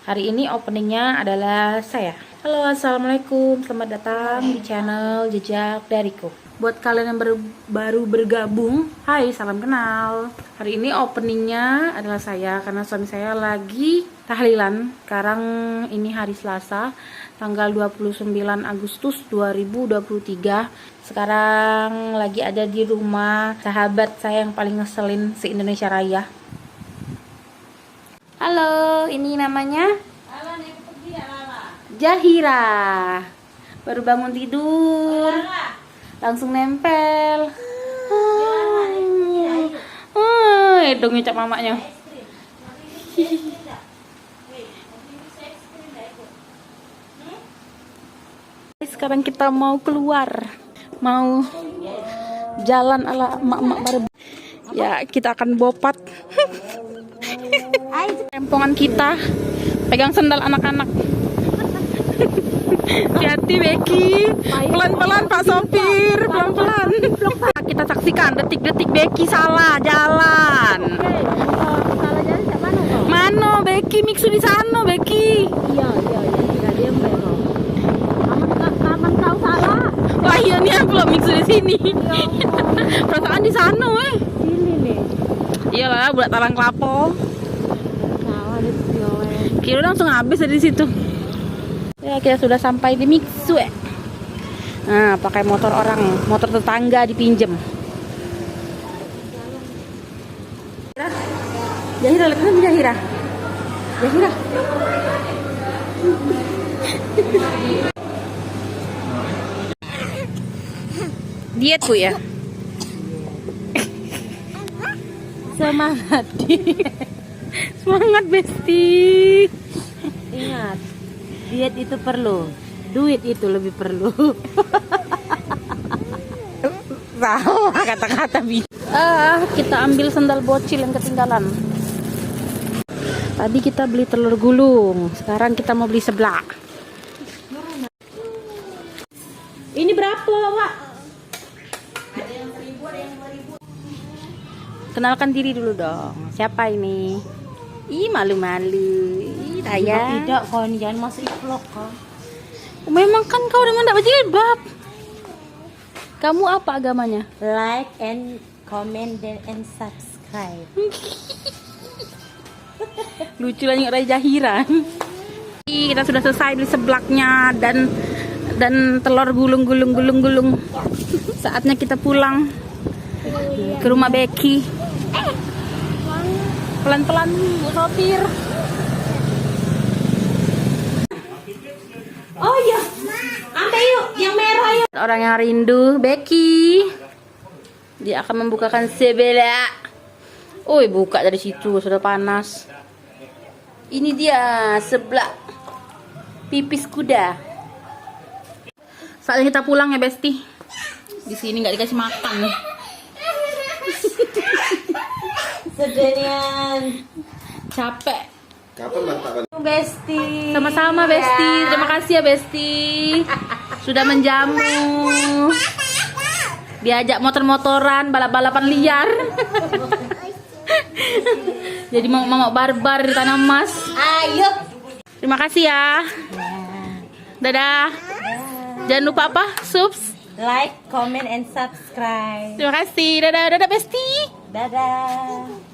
Hari ini openingnya adalah saya. Halo, assalamualaikum, selamat datang di channel Jejak Dariku. Buat kalian yang baru bergabung, hai, salam kenal. Hari ini openingnya adalah saya karena suami saya lagi tahlilan. Sekarang ini hari Selasa, tanggal 29 Agustus 2023. Sekarang lagi ada di rumah sahabat saya yang paling ngeselin se-Indonesia Raya. Halo, ini namanya Zahira. Baru bangun tidur, langsung nempel. Dong ngucap mamanya. Sekarang kita mau keluar, mau jalan ala emak-emak baru. Ya, kita akan bopat. Tempongan kita, pegang sendal anak-anak. Hati-hati Becky, pelan-pelan Pak sopir, pelan-pelan. Kita saksikan detik-detik Becky salah jalan. Mano Becky, Miksu di sana Becky. Iya, dia belok. Kamu tahu salah. Wah iya nih belum Miksu di sini. Perasaan di sana Sini nih. Iyalah, buat talang kelapo. Kira langsung habis dari situ. Ya, kita sudah sampai di Miksu ya. Nah, pakai motor orang, motor tetangga dipinjem. Zahira, lihat kan Zahira. Zahira. Diet Bu ya. Semangat. Semangat Besti. Ingat, diet itu perlu, duit itu lebih perlu. Salah kata-kata kita ambil sendal bocil yang ketinggalan. Tadi kita beli telur gulung, sekarang kita mau beli seblak. Ini berapa, Wak? Ada yang 1.000, ada yang 2.000. Kenalkan diri dulu dong. Siapa ini? Ih, malu-malu. Ih, Raya. Tidak, kau ini jangan masuk vlog kau. Memang kan kau udah mendapat jilbab. Kamu apa agamanya? Like and comment and subscribe. Lucu lah Raya Zahira. Kita sudah selesai beli seblaknya dan telur gulung. Saatnya kita pulang ke rumah Becky. Pelan-pelan Bu sopir. Oh iya, ambil yuk yang merah yuk. Orang yang rindu Becky. Dia akan membukakan sebelah. Oi, buka dari situ, sudah panas. Ini dia seblak pipis kuda. Saatnya kita pulang ya Besti. Di sini nggak dikasih makan. Sedenian. Capek. Kapan mantap? Besti. Sama-sama Besti. Terima kasih ya Besti. Sudah menjamu. Diajak motor-motoran, balap-balapan liar. Jadi mau barbar di Tanah Mas. Ayo. Terima kasih ya. Dadah. Jangan lupa apa? Subs. Like, comment and subscribe. Terima kasih. Dadah Besti. Dadah.